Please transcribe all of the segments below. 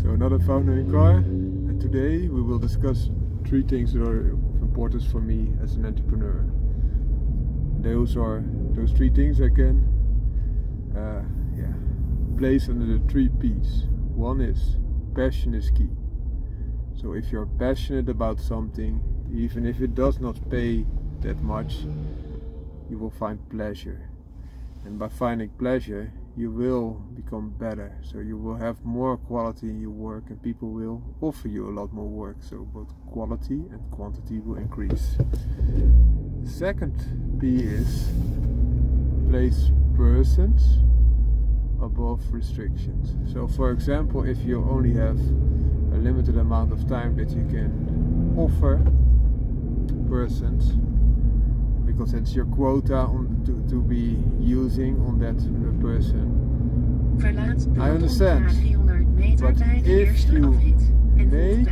So another founder in car, and today we will discuss 3 things that are of importance for me as an entrepreneur. Those 3 things I can place under the 3 P's. One is passion is key. So if you're passionate about something, even if it does not pay that much, you will find pleasure. And by finding pleasure, you will become better. So you will have more quality in your work and people will offer you a lot more work. So both quality and quantity will increase. The second P is place persons above restrictions. So for example, if you only have a limited amount of time that you can offer persons, because it's your quota to be using on that person. I understand, but if you make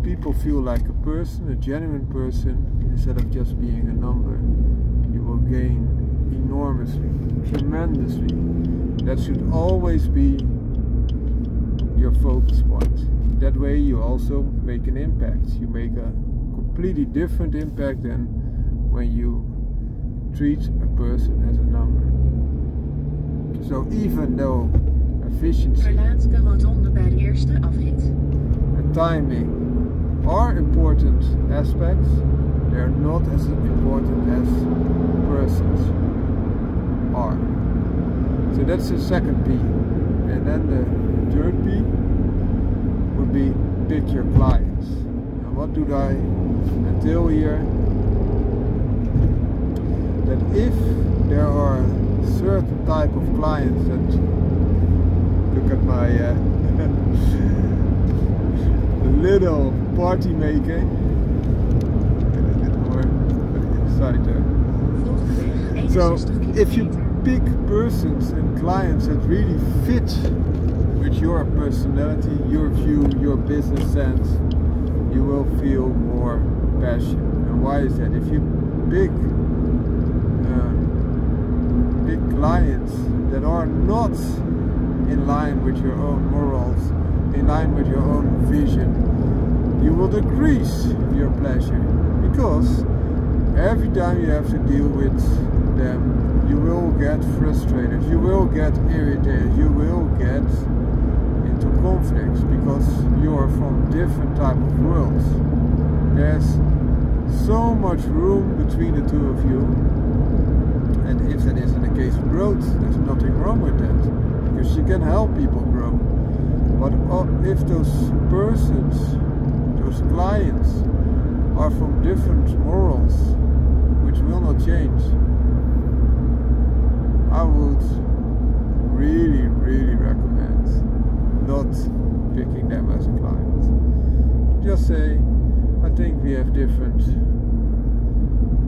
people feel like a person, a genuine person, instead of just being a number, you will gain enormously, tremendously. That should always be your focus point. That way you also make an impact. You make a completely different impact than when you treat a person as a number. So even though efficiency and timing are important aspects, they are not as important as persons are. So that's the second P. And then the third P would be pick your clients. And what do I entail here? That if there are certain type of clients that look at my little party maker, a bit more inside there. So if you pick persons and clients that really fit with your personality, your view, your business sense, you will feel more passion. And why is that? If you pick clients that are not in line with your own morals, in line with your own vision, you will decrease your pleasure, because every time you have to deal with them, you will get frustrated, you will get irritated, you will get into conflicts, because you are from different type of worlds. There's so much room between the two of you. And if that is in the case of growth, there's nothing wrong with that, because you can help people grow. But if those persons, those clients, are from different morals, which will not change, I would really recommend not picking them as a client. Just say, I think we have different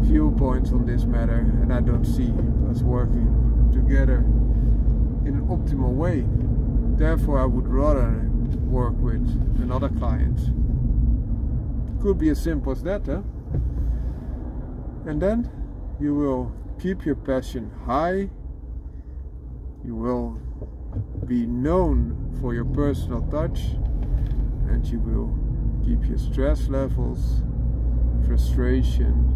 viewpoints on this matter, and I don't see us working together in an optimal way. Therefore, I would rather work with another client. Could be as simple as that, huh? And then you will keep your passion high. You will be known for your personal touch, and you will keep your stress levels, frustration,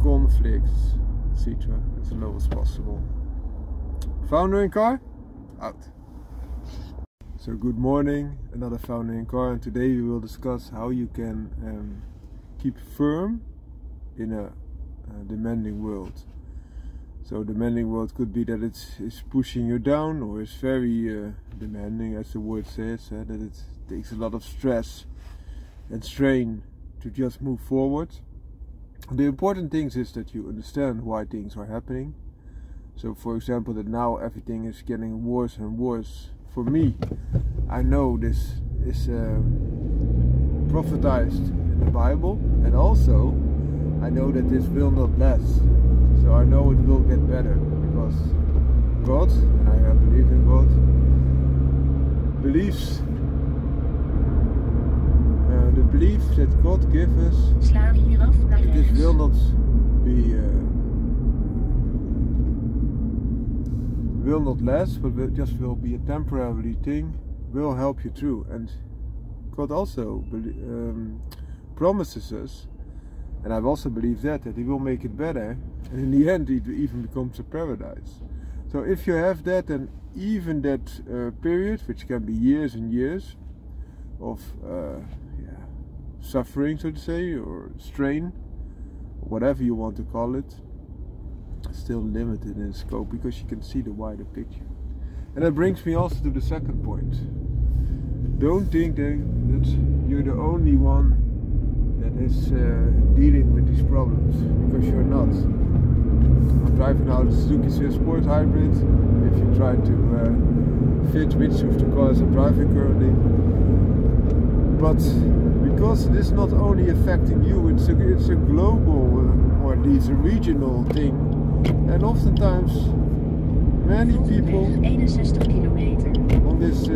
conflicts, etc. as low as possible. Founder in car, out. So good morning, another founder in car, and today we will discuss how you can keep firm in a demanding world. So demanding world could be that it's pushing you down, or it's very demanding, as the word says, that it takes a lot of stress and strain to just move forward. The important thing is that you understand why things are happening. So for example, that now everything is getting worse and worse. For me, I know this is prophetized in the Bible, and also I know that this will not last. So I know it will get better, because God, and I believe in God, believes the belief that God gives us, this will not be will not last, but it just will be a temporary thing will help you through. And God also promises us, and I've also believed that He will make it better, and in the end it even becomes a paradise. So if you have that, and even that period, which can be years and years of suffering, so to say, or strain, whatever you want to call it, still limited in scope, because you can see the wider picture. And that brings me also to the second point. Don't think that you're the only one that is dealing with these problems, because you're not. I'm driving now the Suzuki Swift Sport Hybrid. If you try to fit which of the cars I'm driving currently, but because it is not only affecting you, it's a global or at least a regional thing, and oftentimes many people on this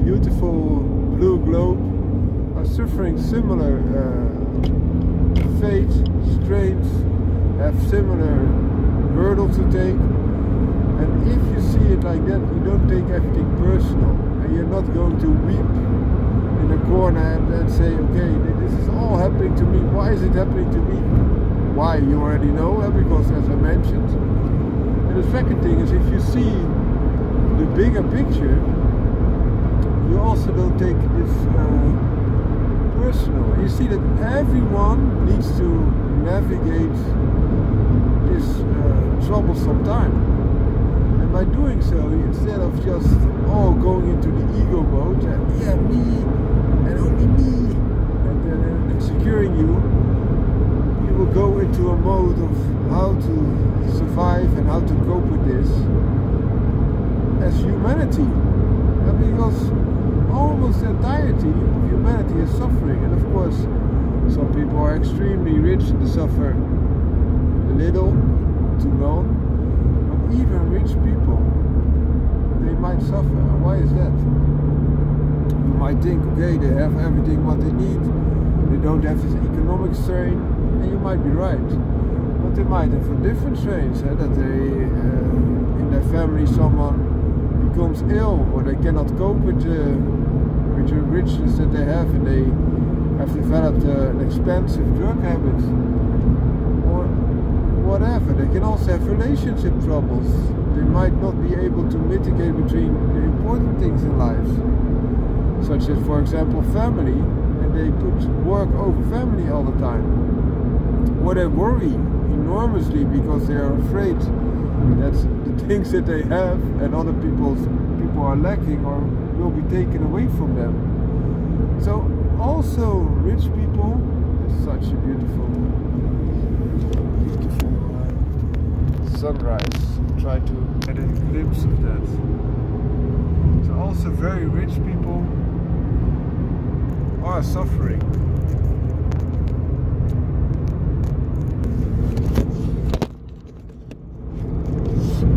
beautiful blue globe are suffering similar fate, strains, have similar hurdles to take. And if you see it like that, you don't take everything personal, and you're not going to weep in a corner and say, okay, this is all happening to me. Why is it happening to me? Why? You already know, because as I mentioned. And the second thing is, if you see the bigger picture, you also don't take this personal. You see that everyone needs to navigate this troublesome time. And by doing so, instead of just going into the ego mode, yeah, me, and only me, and securing you, you will go into a mode of how to survive and how to cope with this as humanity. Because almost the entirety of humanity is suffering, and of course some people are extremely rich and they suffer little to none, but even rich people, they might suffer. And why is that? You might think, okay, they have everything what they need, they don't have this economic strain, and you might be right, but they might have a different strain, that they in their family someone becomes ill, or they cannot cope with the richness that they have, and they have developed an expensive drug habit, or whatever. They can also have relationship troubles. They might not be able to mitigate between the important things in life, such as, for example, family, and they put work over family all the time. Or they worry enormously because they are afraid that the things that they have and other people are lacking or will be taken away from them. So also rich people, it's such a beautiful sunrise. Try to get a glimpse of that. So also very rich people are suffering.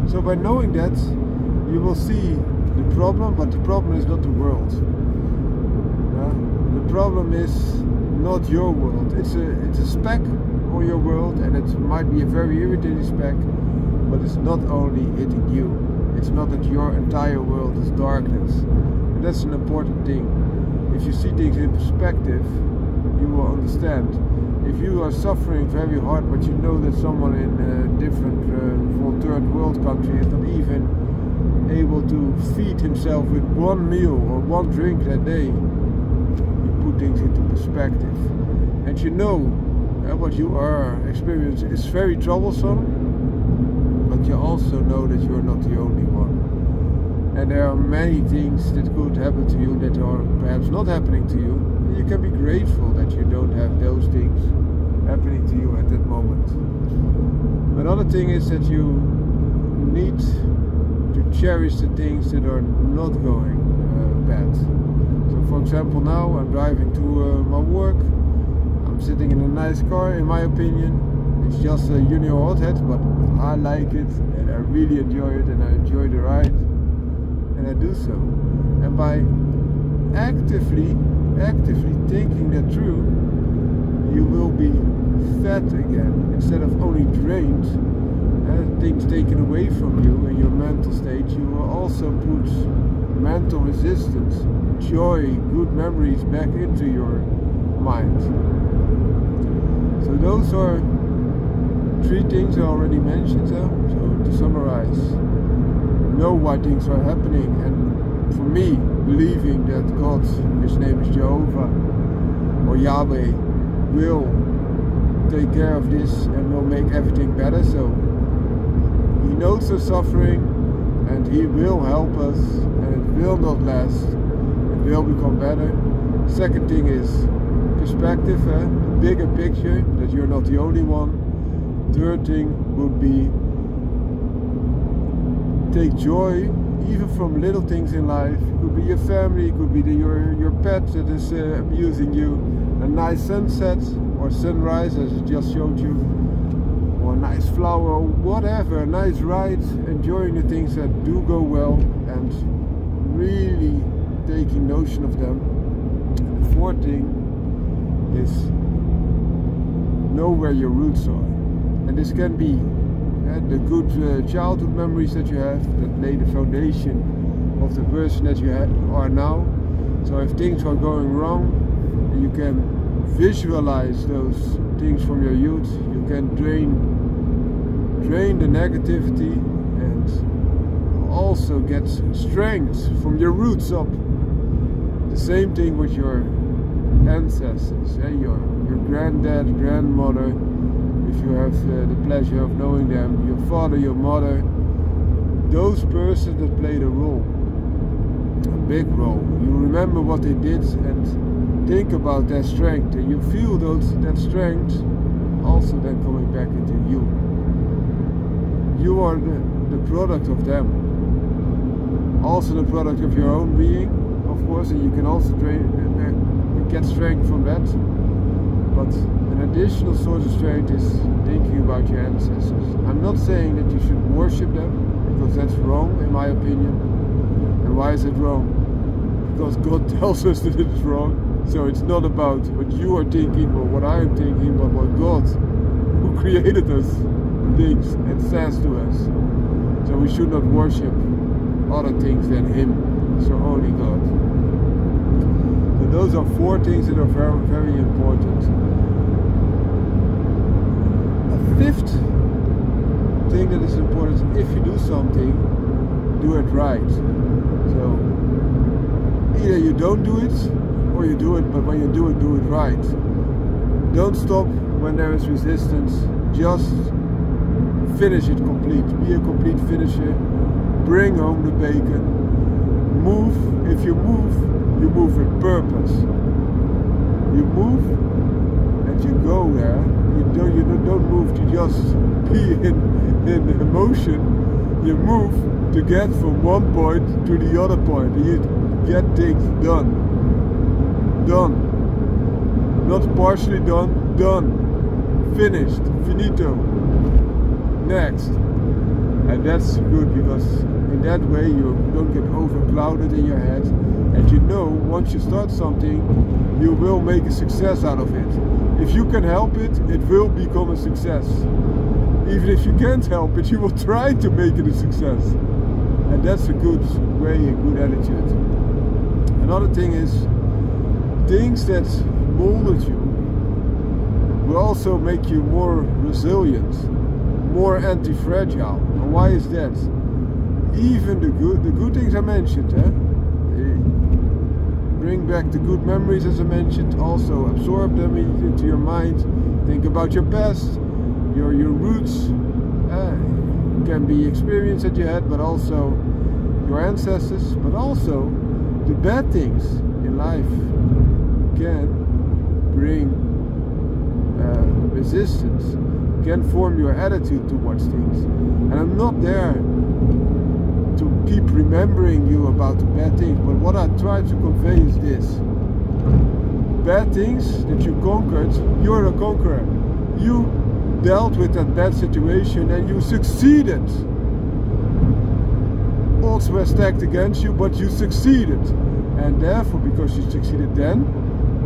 So by knowing that, you will see the problem, but the problem is not the world. The problem is not your world. It's a speck on your world, and it might be a very irritating speck, but it's not only hitting you. It's not that your entire world is darkness. And that's an important thing. If you see things in perspective, you will understand. If you are suffering very hard, but you know that someone in a different third world country is not even able to feed himself with one meal or one drink that day, you put things into perspective. And you know what you are experiencing is very troublesome, but you also know that you're not the only one. And there are many things that could happen to you that are perhaps not happening to you. And you can be grateful that you don't have those things happening to you at that moment. Another thing is that you need to cherish the things that are not going bad. So for example, now I'm driving to my work. I'm sitting in a nice car, in my opinion. It's just a Junior Hothead, but I like it and I really enjoy it, and I enjoy the ride, and I do so. And by actively thinking that through, you will be fed again instead of only drained. Things taken away from you in your mental state, you will also put mental resistance, joy, good memories back into your mind. So those are 3 things I already mentioned. So to summarize, know why things are happening, and for me, believing that God, His name is Jehovah or Yahweh, will take care of this and will make everything better. So He knows the suffering and He will help us, and it will not last, it will become better. Second thing is perspective, a bigger picture, that you're not the only one. Third thing would be take joy even from little things in life. It could be your family, it could be your pet that is amusing you, a nice sunset or sunrise as I just showed you, or a nice flower, or whatever, a nice ride, enjoying the things that do go well and really taking notion of them. And the fourth thing is know where your roots are. And this can be the good childhood memories that you have that lay the foundation of the person that you are now. So if things are going wrong, you can visualize those things from your youth. You can drain the negativity and also get strength from your roots up. The same thing with your ancestors, your granddad, grandmother, if you have the pleasure of knowing them, your father, your mother, those persons that played a role, a big role. You remember what they did and think about their strength, and you feel that strength also then coming back into you. You are the product of them, also the product of your own being, of course, and you can also get strength from that. But an additional source of strength is thinking about your ancestors. I'm not saying that you should worship them, because that's wrong in my opinion. And why is it wrong? Because God tells us that it's wrong. So it's not about what you are thinking or what I am thinking, but what God, who created us, thinks and says to us. So we should not worship other things than Him, so only God. So those are 4 things that are very, very important. A 5th thing that is important is if you do something, do it right. So either you don't do it or you do it, but when you do it right. Don't stop when there is resistance, just finish it complete. Be a complete finisher. Bring home the bacon. Move. If you move with purpose. You move and you go there. You don't move to just be in emotion. You move to get from one point to the other point. And you get things done. Not partially done. Done. Finished. Finito. Next. And that's good, because in that way you don't get overclouded in your head, and you know once you start something you will make a success out of it. If you can help it, it will become a success. Even if you can't help it, you will try to make it a success. And that's a good way, a good attitude. Another thing is, things that molded you will also make you more resilient, more anti-fragile. And why is that? Even the good things I mentioned, bring back the good memories as I mentioned, also absorb them into your mind. Think about your past, your roots, can be experience that you had, but also your ancestors, but also the bad things in life can bring resistance, can form your attitude towards things. And I'm not there to keep remembering you about the bad things, but what I try to convey is this: bad things that you conquered, you're a conqueror. You dealt with that bad situation and you succeeded. Odds were stacked against you, but you succeeded. And therefore, because you succeeded then,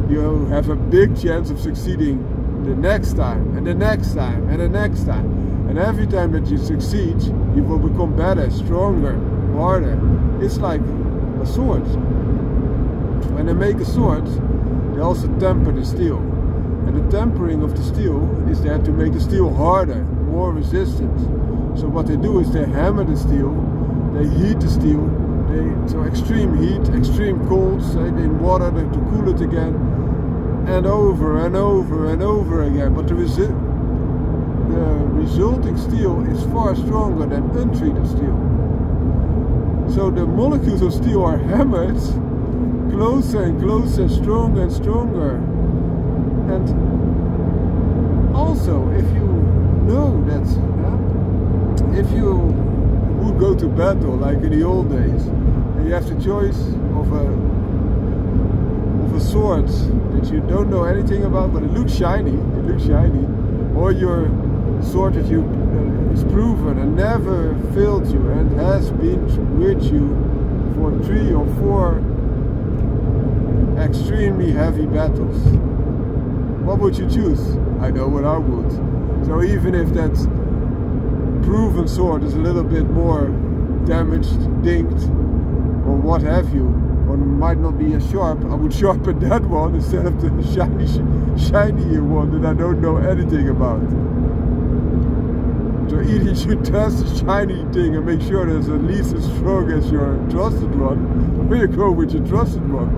you have a big chance of succeeding the next time, and the next time, and the next time. And every time that you succeed, you will become better, stronger, harder. It's like a sword. When they make a sword, they also temper the steel. And the tempering of the steel is there to make the steel harder, more resistant. So what they do is they hammer the steel, they heat the steel, so extreme heat, extreme cold, in water to cool it again, and over and over and over again. But the resulting steel is far stronger than untreated steel. So the molecules of steel are hammered closer and closer, stronger and stronger. And also, if you know that, if you would go to battle like in the old days, and you have the choice of a sword that you don't know anything about, but it looks shiny, or your sword that you is proven and never failed you and has been with you for 3 or 4 extremely heavy battles. What would you choose? I know what I would. So even if that proven sword is a little bit more damaged, dinged, or what have you, or might not be as sharp, I would sharpen that one instead of the shiny one that I don't know anything about. So either you should test the shiny thing and make sure that it's at least as strong as your trusted one, or you go with your trusted one.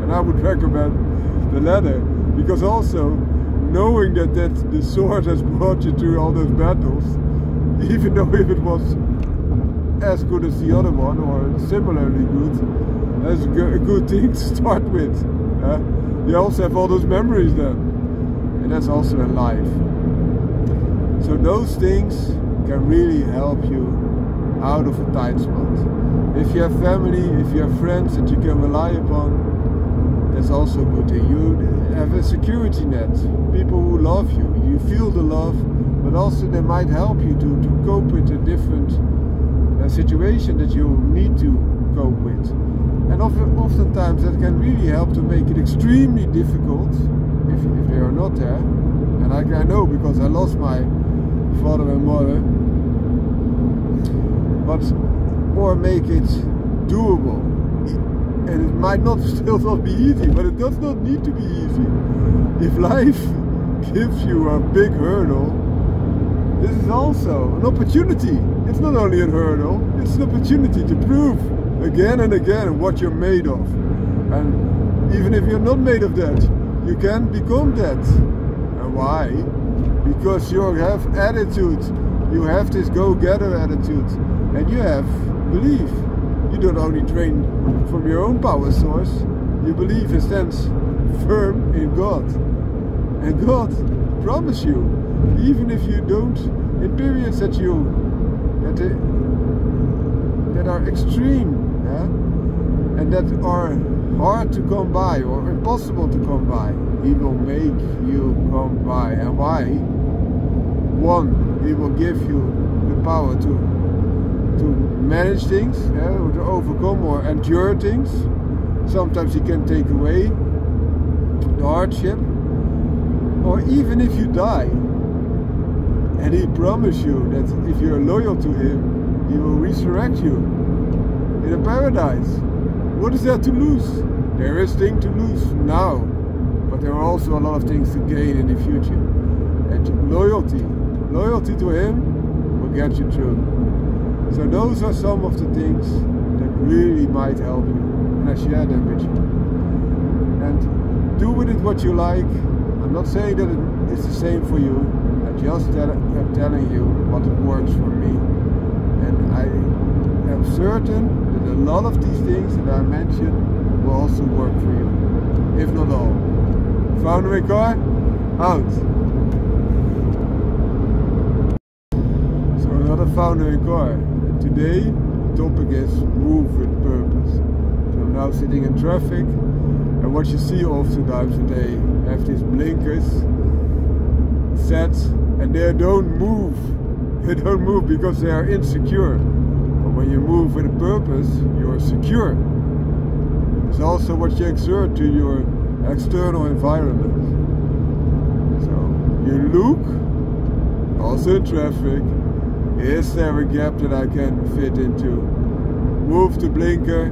And I would recommend the latter, because also knowing that the sword has brought you through all those battles, even though if it was as good as the other one or similarly good, that's a good thing to start with. You also have all those memories then, and that's also in life. So those things can really help you out of a tight spot. If you have family, if you have friends that you can rely upon, that's also a good thing. You have a security net, people who love you, you feel the love, but also they might help you to cope with a different situation that you need to cope with. And oftentimes that can really help to make it extremely difficult if they are not there. And I know, because I lost my father and mother. Or make it doable. And it might still not be easy, but it does not need to be easy. If life gives you a big hurdle, this is also an opportunity. It's not only a hurdle, it's an opportunity to prove again and again what you're made of. And even if you're not made of that, you can become that. And why? Because you have attitude, you have this go-getter attitude, and you have belief. You don't only drain from your own power source, you believe and stand firm in God. And God promises you, even if you don't, in periods that are extreme, and that are hard to come by or impossible to come by, He will make you come by. And why? One, He will give you the power to manage things, to overcome or endure things. Sometimes He can take away the hardship, or even if you die, and He promises you that if you're loyal to Him, He will resurrect you in a paradise. What is there to lose? There is things to lose now, but there are also a lot of things to gain in the future. And loyalty to Him will get you through. So those are some of the things that really might help you, and I share them with you. And do with it what you like. I'm not saying that it's the same for you. I'm just telling you what works for me. And I am certain that a lot of these things that I mentioned will also work for you, if not all. Founder in car, out. So another founder in car. Today the topic is move with purpose. So I'm now sitting in traffic, and what you see oftentimes they have these blinkers set, and they don't move. They don't move because they are insecure. But when you move with a purpose, you're secure. It's also what you exert to your external environment. So you look, also in traffic, is there a gap that I can fit into? Move the blinker,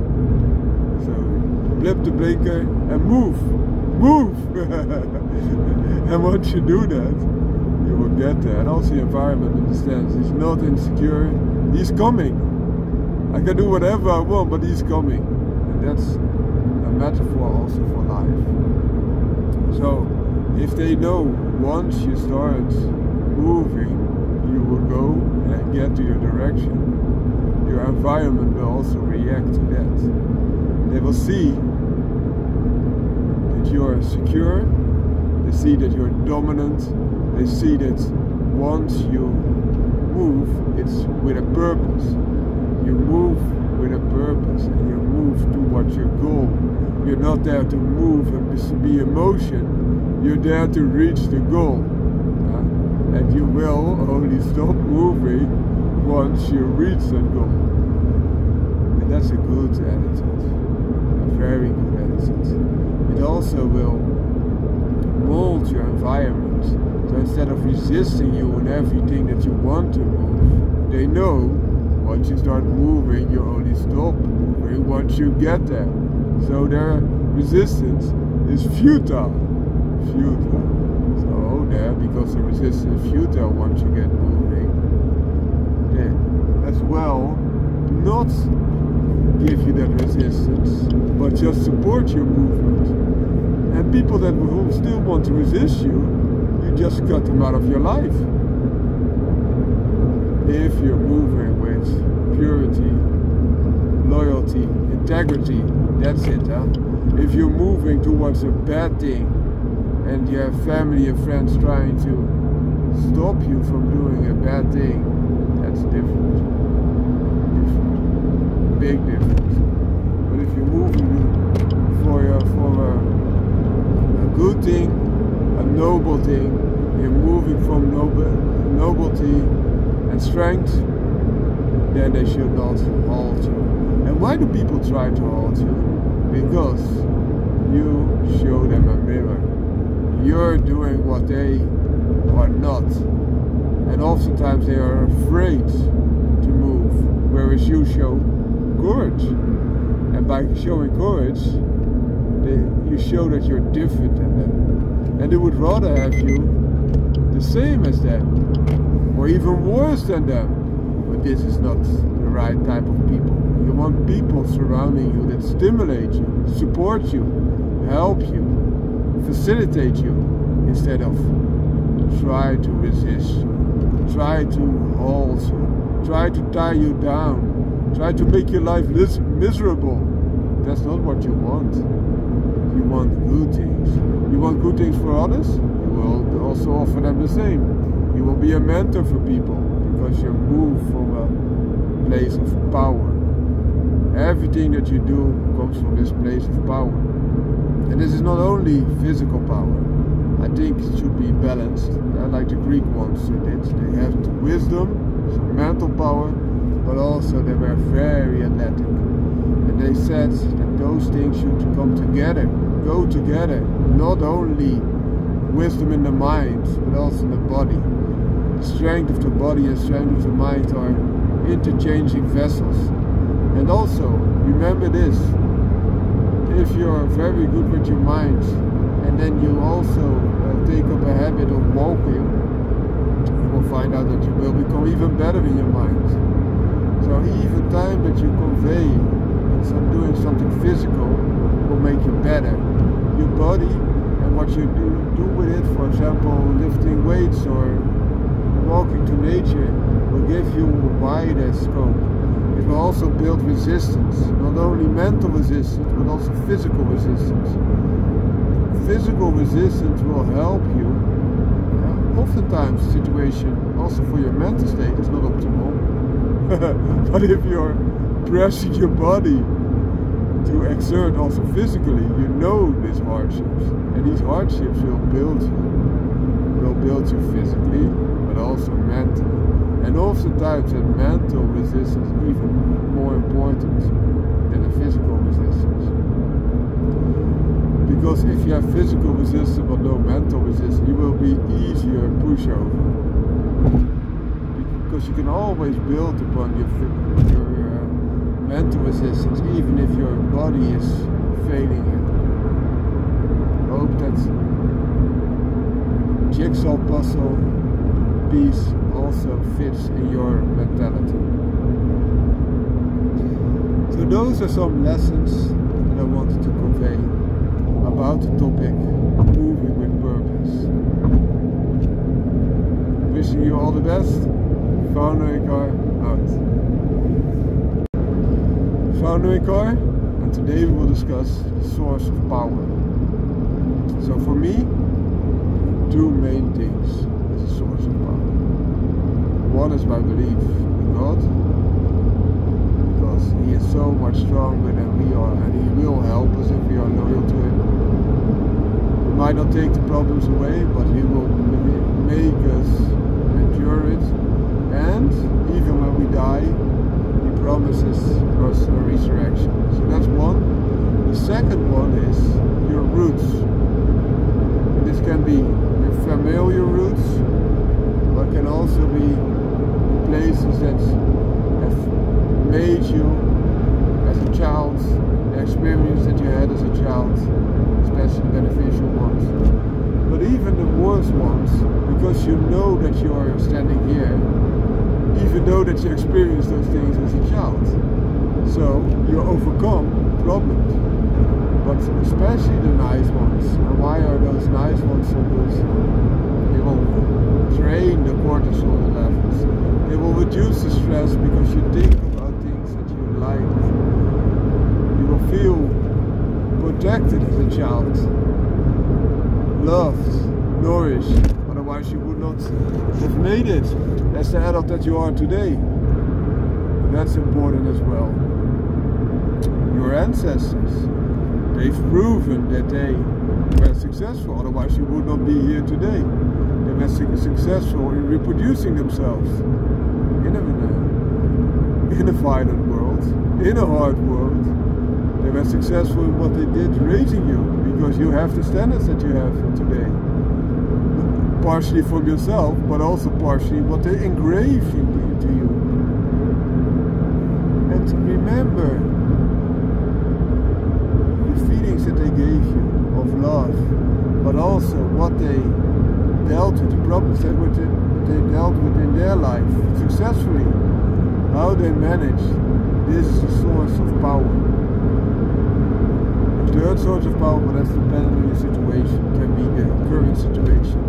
blip the blinker and move. And once you do that, you will get there. And also the environment understands he's not insecure, he's coming. I can do whatever I want, but he's coming. And that's a metaphor also for life. So if they know once you start moving, you will go and get to your direction, your environment will also react to that. They will see that you are secure, they see that you're dominant, they see that once you move, it's with a purpose. You move with a purpose and you move towards your goal. You're not there to move and be emotion, you're there to reach the goal. And you will only stop moving once you reach that goal. And that's a good attitude, a very good attitude. It also will mold your environment. So instead of resisting you in everything that you want to move, they know once you start moving, you only stop moving once you get there. So their resistance is futile. So there, because the resistance is futile once you get moving, they as well not give you that resistance, but just support your movement. And people that will still want to resist you, you just cut them out of your life. If you're moving with purity, loyalty, integrity, that's it. If you're moving towards a bad thing and you have family and friends trying to stop you from doing a bad thing, that's different. Big difference. But if you're moving for a good thing, a noble thing, you're moving from nobility and strength, then they should not halt you. And why do people try to halt you? Because you show them a mirror. You're doing what they are not. And oftentimes they are afraid to move, whereas you show courage. And by showing courage, you show that you're different than them. And they would rather have you the same as them, or even worse than them. But this is not the right type of people. You want people surrounding you that stimulate you, support you, help you, facilitate you, instead of try to resist you, try to halt you, try to tie you down, try to make your life miserable. That's not what you want. You want good things. You want good things for others, you will also offer them the same. You will be a mentor for people because you move from a place of power. Everything that you do comes from this place of power. And this is not only physical power. I think it should be balanced, like the Greek ones did. They have wisdom, so mental power, but also they were very athletic. And they said that those things should come together, go together. Not only wisdom in the mind, but also in the body. The strength of the body and strength of the mind are interchanging vessels. And also, remember this, if you're very good with your mind, and then you also take up a habit of walking, you will find out that you will become even better in your mind. So even time that you convey in doing something physical will make you better. Your body and what you do with it, for example, lifting weights or walking to nature, will give you a wider scope. It will also build resistance, not only mental resistance, but also physical resistance. Physical resistance will help you. Oftentimes the situation, also for your mental state, is not optimal. But if you're pressing your body to exert also physically, you know these hardships. And these hardships will build you physically, but also mentally. And oftentimes that mental resistance is even more important than the physical resistance. Because if you have physical resistance but no mental resistance, you will be easier pushover. Because you can always build upon your mental resistance, even if your body is failing you. Hope that jigsaw puzzle piece also fits in your mentality. So those are some lessons that I wanted to convey about the topic moving with purpose. Wishing you all the best. Founder out. Founder, and today we will discuss the source of power. So for me, two main things as a source of power. One is my belief in God, because He is so much stronger than we are, and He will help us if we are loyal to Him. He might not take the problems away, but He will make us endure it, and even when we die, He promises us a resurrection. So that's one. The second one is your roots. And this can be your familiar roots, but can also be places that have made you as a child, the experience that you had as a child, especially beneficial ones. But even the worst ones, because you know that you are standing here, even though that you experienced those things as a child. So you overcome problems. But especially the nice ones. And why are those nice ones so good? They will drain the cortisol levels. They will reduce the stress because you think about things that you like. You will feel protected as a child. Loved, nourished. Otherwise you would not have made it as the adult that you are today. But that's important as well. Your ancestors, they've proven that they were successful, otherwise you would not be here today. They were successful in reproducing themselves in a violent world, in a hard world. They were successful in what they did raising you, because you have the standards that you have today. Partially from yourself, but also partially what they engrave into you. And remember the feelings that they gave you of love, but also what they dealt with, the problems that they dealt with in their life successfully, how they managed. This is a source of power. A third source of power, but that's dependent on your situation, can be the current situation.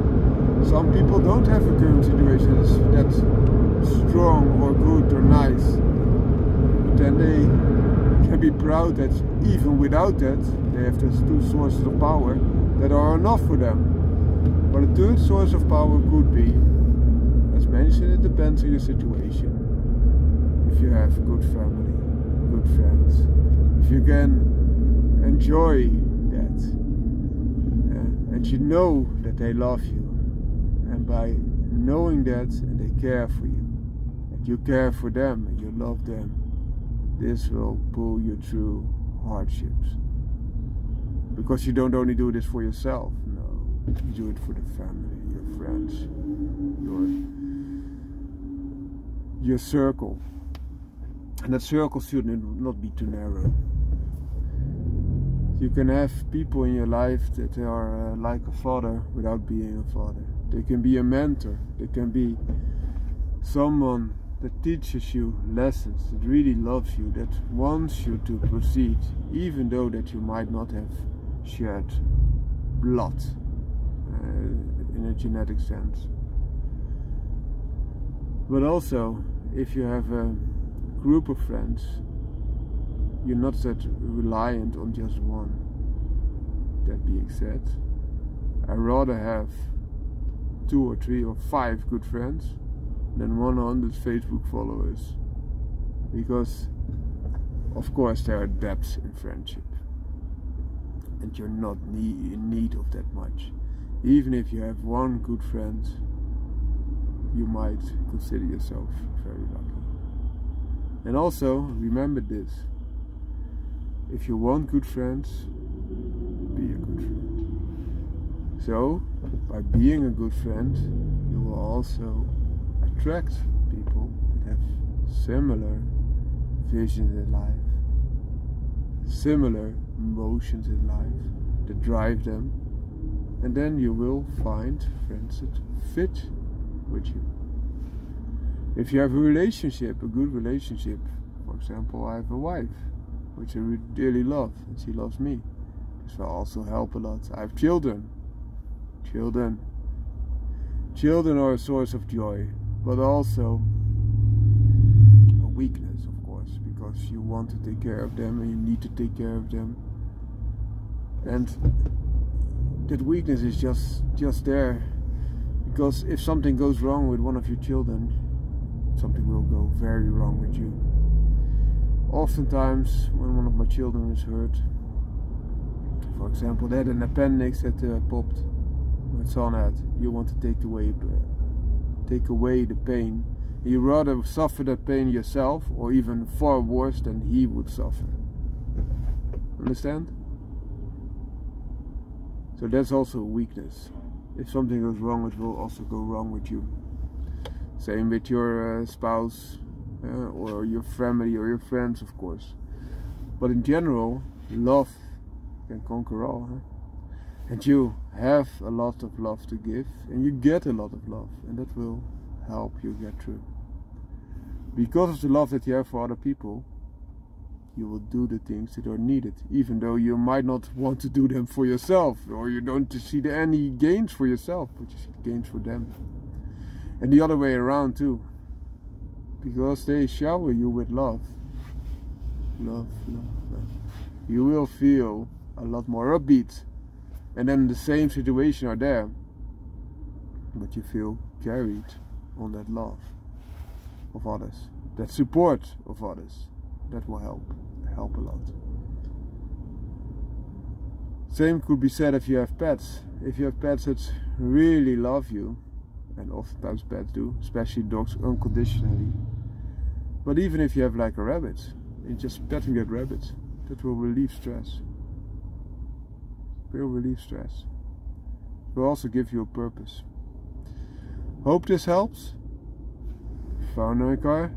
Some people don't have a current situation that's strong or good or nice, but then they can be proud that even without that, they have those two sources of power that are enough for them. But a third source of power could be, as mentioned, it depends on your situation. If you have good family, good friends, if you can enjoy that, and you know that they love you, and by knowing that, and they care for you, and you care for them, and you love them, this will pull you through hardships. Because you don't only do this for yourself, no, you do it for the family, your friends, your circle. And that circle should not be too narrow. You can have people in your life that are like a father without being a father. They can be a mentor. They can be someone that teaches you lessons, that really loves you, that wants you to proceed, even though that you might not have shared blood in a genetic sense. But also, if you have a group of friends, you're not that reliant on just one. That being said, I'd rather have 2 or 3 or 5 good friends than 100 Facebook followers, because of course there are depths in friendship and you're not in need of that much. Even if you have one good friend, you might consider yourself very lucky. And also remember this: if you want good friends, be a good friend. So by being a good friend, you will also attract people that have similar visions in life, similar emotions in life that drive them, and then you will find friends that fit with you. If you have a relationship, a good relationship, for example, I have a wife which I dearly love, and she loves me. This will also help a lot. I have children. Children are a source of joy, but also a weakness, of course, because you want to take care of them and you need to take care of them. And that weakness is just there, because if something goes wrong with one of your children, something will go very wrong with you. Oftentimes, when one of my children is hurt, for example, they had an appendix that popped, my son had, you want to take away the pain. You rather suffer that pain yourself, or even far worse than he would suffer. Understand? So that's also a weakness. If something goes wrong, it will also go wrong with you. Same with your spouse, or your family, or your friends, of course. But in general, love can conquer all. And you have a lot of love to give, and you get a lot of love, and that will help you get through. Because of the love that you have for other people, you will do the things that are needed, even though you might not want to do them for yourself, or you don't see any gains for yourself, but you see gains for them. And the other way around too, because they shower you with love. Love. You will feel a lot more upbeat, and then the same situation are there, but you feel carried on that love of others, that support of others. That will help a lot. Same could be said if you have pets. If you have pets that really love you, and oftentimes pets do, especially dogs, unconditionally. But even if you have like a rabbit, and just petting that rabbit, that will relieve stress. It will also give you a purpose. Hope this helps. Vouw naar elkaar.